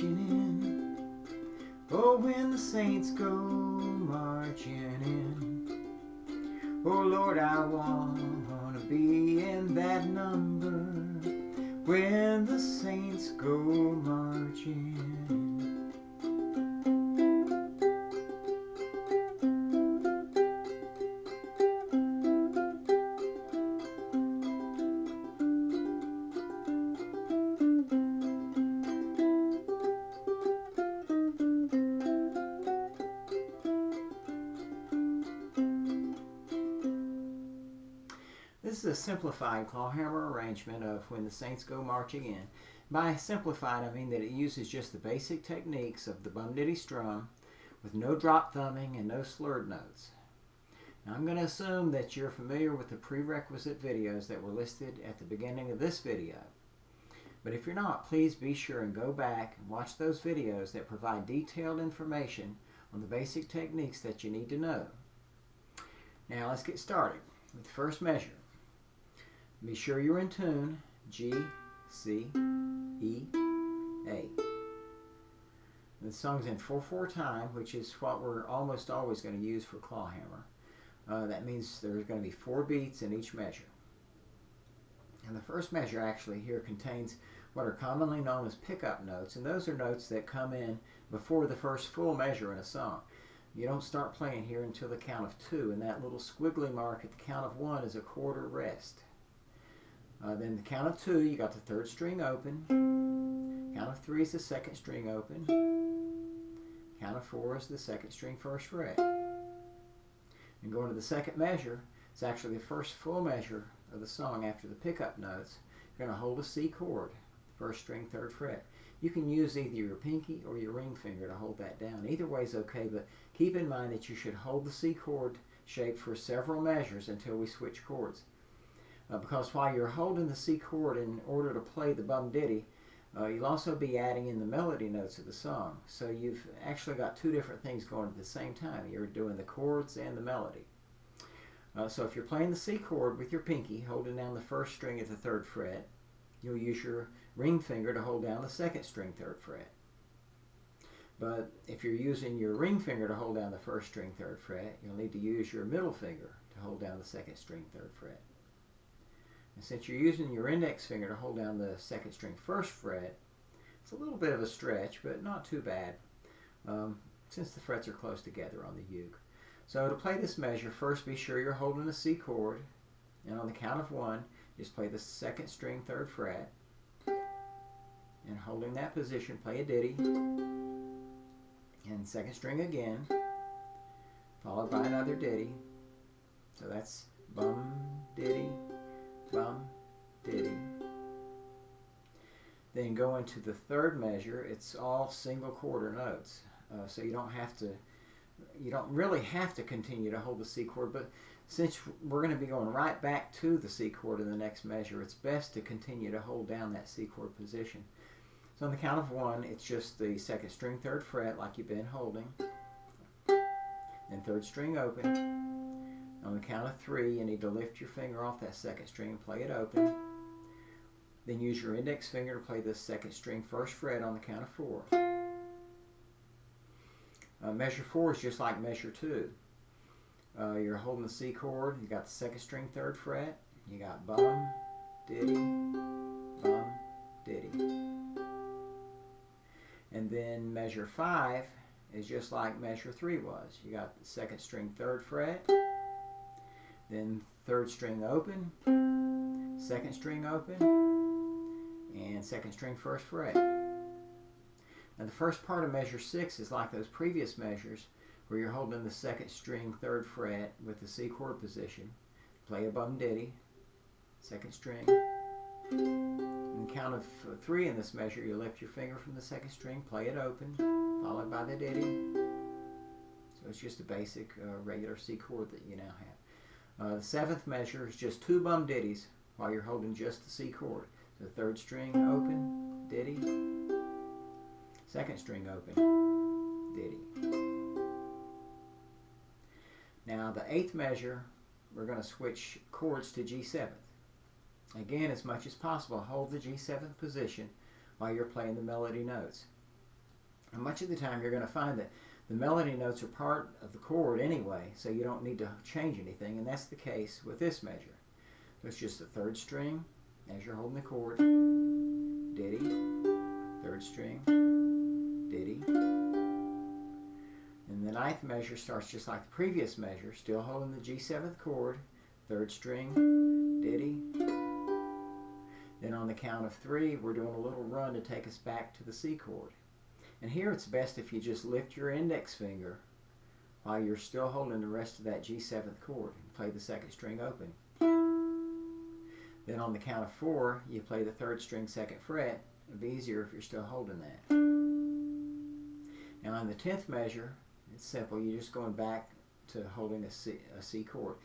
marching in. Oh, when the saints go marching in. Oh Lord, I want to be in that number when the saints go marching in. This is a simplified clawhammer arrangement of When the Saints Go Marching In. By simplified, I mean that it uses just the basic techniques of the bum ditty strum with no drop thumbing and no slurred notes. Now, I'm going to assume that you're familiar with the prerequisite videos that were listed at the beginning of this video. But if you're not, please be sure and go back and watch those videos that provide detailed information on the basic techniques that you need to know. Now let's get started with the first measure. Be sure you're in tune, G, C, E, A. The song's in 4/4 time, which is what we're almost always going to use for clawhammer. That means there's going to be 4 beats in each measure. And the first measure actually here contains what are commonly known as pickup notes, and those are notes that come in before the first full measure in a song. You don't start playing here until the count of 2, and that little squiggly mark at the count of 1 is a quarter rest. Then the count of 2, you got the 3rd string open. Count of 3 is the 2nd string open. Count of 4 is the 2nd string 1st fret. And going to the second measure, it's actually the first full measure of the song after the pickup notes. You're going to hold a C chord, 1st string 3rd fret. You can use either your pinky or your ring finger to hold that down. Either way is okay, but keep in mind that you should hold the C chord shape for several measures until we switch chords. Because while you're holding the C chord in order to play the bum ditty, you'll also be adding in the melody notes of the song. So you've actually got 2 different things going at the same time. You're doing the chords and the melody. So if you're playing the C chord with your pinky, holding down the 1st string at the 3rd fret, you'll use your ring finger to hold down the 2nd string 3rd fret. But if you're using your ring finger to hold down the 1st string 3rd fret, you'll need to use your middle finger to hold down the 2nd string 3rd fret. And since you're using your index finger to hold down the 2nd string 1st fret, it's a little bit of a stretch, but not too bad, since the frets are close together on the uke. So to play this measure, first be sure you're holding the C chord, and on the count of 1, just play the 2nd string 3rd fret, and holding that position, play a ditty, and 2nd string again, followed by another ditty. So that's bum, ditty, bum, ditty. Then go into the 3rd measure. It's all single quarter notes, so you don't really have to continue to hold the C chord, but since we're going to be going right back to the C chord in the next measure, it's best to continue to hold down that C chord position. So on the count of 1, it's just the 2nd string 3rd fret like you've been holding, then 3rd string open. On the count of 3, you need to lift your finger off that 2nd string and play it open. Then use your index finger to play the 2nd string 1st fret on the count of 4. Measure 4 is just like measure 2. You're holding the C chord, you got the 2nd string 3rd fret, you got bum, ditty, bum, ditty. And then measure 5 is just like measure 3 was. You got the 2nd string 3rd fret, then 3rd string open, 2nd string open, and 2nd string 1st fret. Now the first part of measure 6 is like those previous measures where you're holding the 2nd string 3rd fret with the C chord position. Play a bum ditty, 2nd string. In the count of 3 in this measure, you lift your finger from the 2nd string, play it open, followed by the ditty. So it's just a basic regular C chord that you now have. The 7th measure is just 2 bum ditties while you're holding just the C chord. So 3rd string open, ditty, 2nd string open, ditty. Now the 8th measure, we're going to switch chords to G7th. Again, as much as possible, hold the G7th position while you're playing the melody notes. And much of the time you're going to find that the melody notes are part of the chord anyway, so you don't need to change anything, and that's the case with this measure. So it's just the third string as you're holding the chord, ditty, third string, ditty. And the ninth measure starts just like the previous measure, still holding the G7th chord, third string, ditty. Then on the count of 3, we're doing a little run to take us back to the C chord. And here it's best if you just lift your index finger while you're still holding the rest of that G7th chord and play the second string open. Then on the count of 4, you play the third string second fret. It'll be easier if you're still holding that. Now on the 10th measure, it's simple. You're just going back to holding a C chord.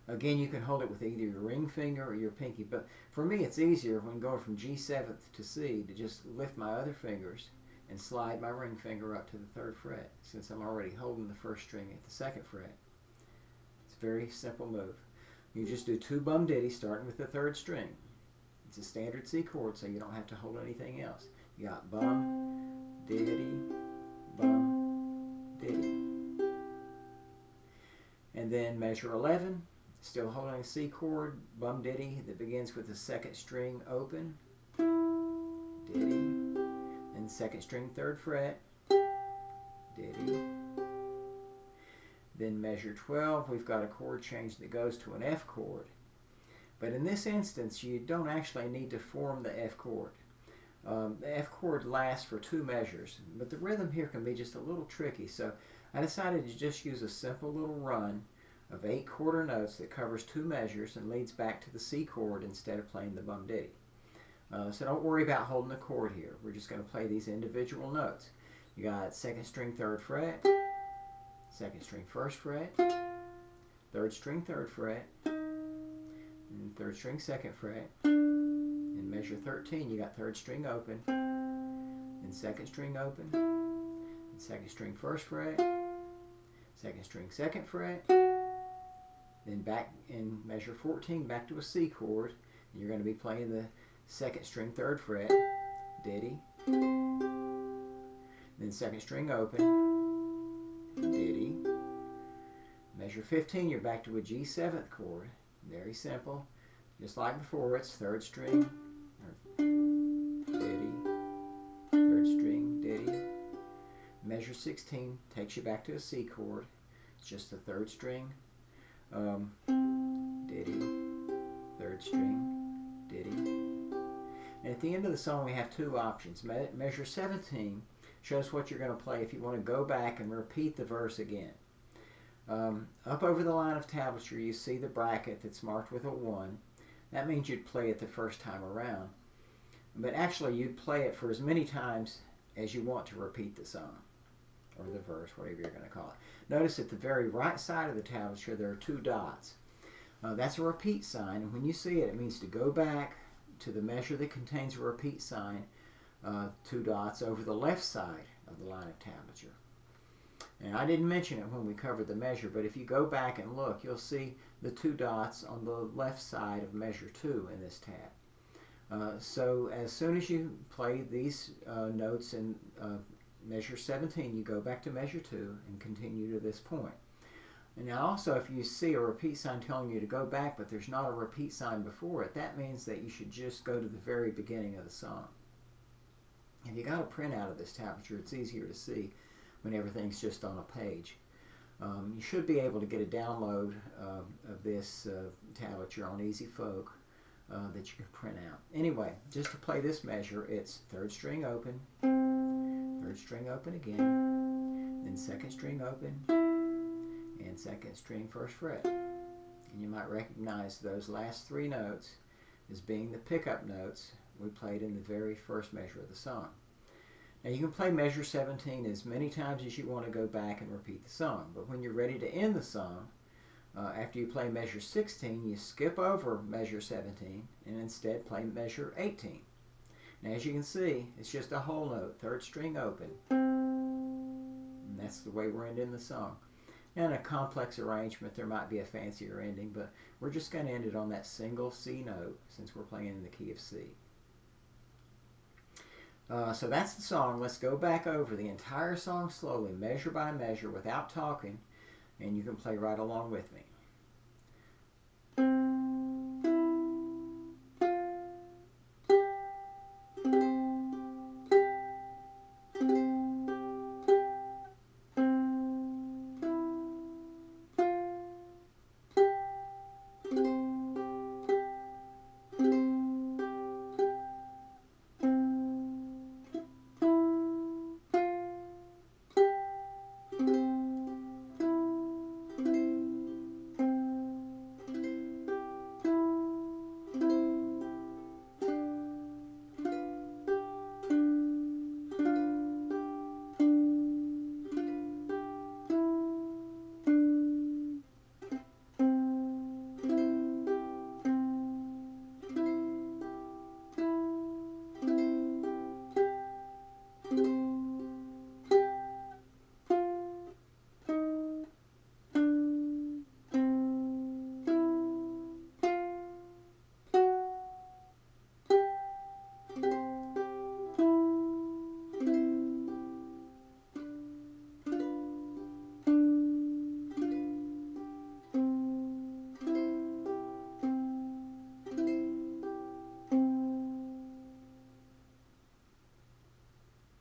Again, you can hold it with either your ring finger or your pinky, but for me it's easier when going from G7th to C to just lift my other fingers and slide my ring finger up to the 3rd fret, since I'm already holding the 1st string at the 2nd fret. It's a very simple move. You just do 2 bum ditties starting with the 3rd string. It's a standard C chord, so you don't have to hold anything else. You got bum, ditty, bum, ditty. And then measure 11, still holding a C chord, bum ditty that begins with the 2nd string open, ditty, and 2nd string 3rd fret, ditty. Then measure 12, we've got a chord change that goes to an F chord. But in this instance, you don't actually need to form the F chord. The F chord lasts for 2 measures, but the rhythm here can be just a little tricky, so I decided to just use a simple little run of 8 quarter notes that covers 2 measures and leads back to the C chord instead of playing the bum ditty. So don't worry about holding the chord here. We're just going to play these individual notes. You got 2nd string 3rd fret, 2nd string 1st fret, 3rd string 3rd fret, and 3rd string 2nd fret. In measure 13, you got 3rd string open, and 2nd string open, and 2nd string 1st fret, 2nd string 2nd fret. Then back in measure 14, back to a C chord, and you're going to be playing the 2nd string 3rd fret, ditty, then 2nd string open, ditty. Measure 15, you're back to a G7th chord. Very simple. Just like before, it's 3rd string, ditty, 3rd string, ditty. Measure 16 takes you back to a C chord. It's just the 3rd string, ditty, 3rd string, ditty. And at the end of the song, we have 2 options. Measure 17 shows what you're going to play if you want to go back and repeat the verse again. Up over the line of tablature, you see the bracket that's marked with a 1. That means you'd play it the first time around. But actually, you'd play it for as many times as you want to repeat the song, or the verse, whatever you're going to call it. Notice at the very right side of the tablature, there are 2 dots. That's a repeat sign, and when you see it, it means to go back to the measure that contains a repeat sign, 2 dots over the left side of the line of tablature. And I didn't mention it when we covered the measure, but if you go back and look, you'll see the 2 dots on the left side of measure 2 in this tab. So as soon as you play these notes in measure 17, you go back to measure 2 and continue to this point. And now also, if you see a repeat sign telling you to go back, but there's not a repeat sign before it, that means that you should just go to the very beginning of the song. If you got a printout of this tablature, it's easier to see when everything's just on a page. You should be able to get a download of this tablature on Easy Folk that you can print out. Anyway, just to play this measure, it's 3rd string open, 3rd string open again, then 2nd string open, and 2nd string 1st fret. And you might recognize those last 3 notes as being the pickup notes we played in the very first measure of the song. Now you can play measure 17 as many times as you want to go back and repeat the song, but when you're ready to end the song, after you play measure 16, you skip over measure 17 and instead play measure 18. Now as you can see, it's just a whole note, 3rd string open, and that's the way we're ending the song. Now in a complex arrangement, there might be a fancier ending, but we're just going to end it on that single C note since we're playing in the key of C. So that's the song. Let's go back over the entire song slowly, measure by measure, without talking, and you can play right along with me.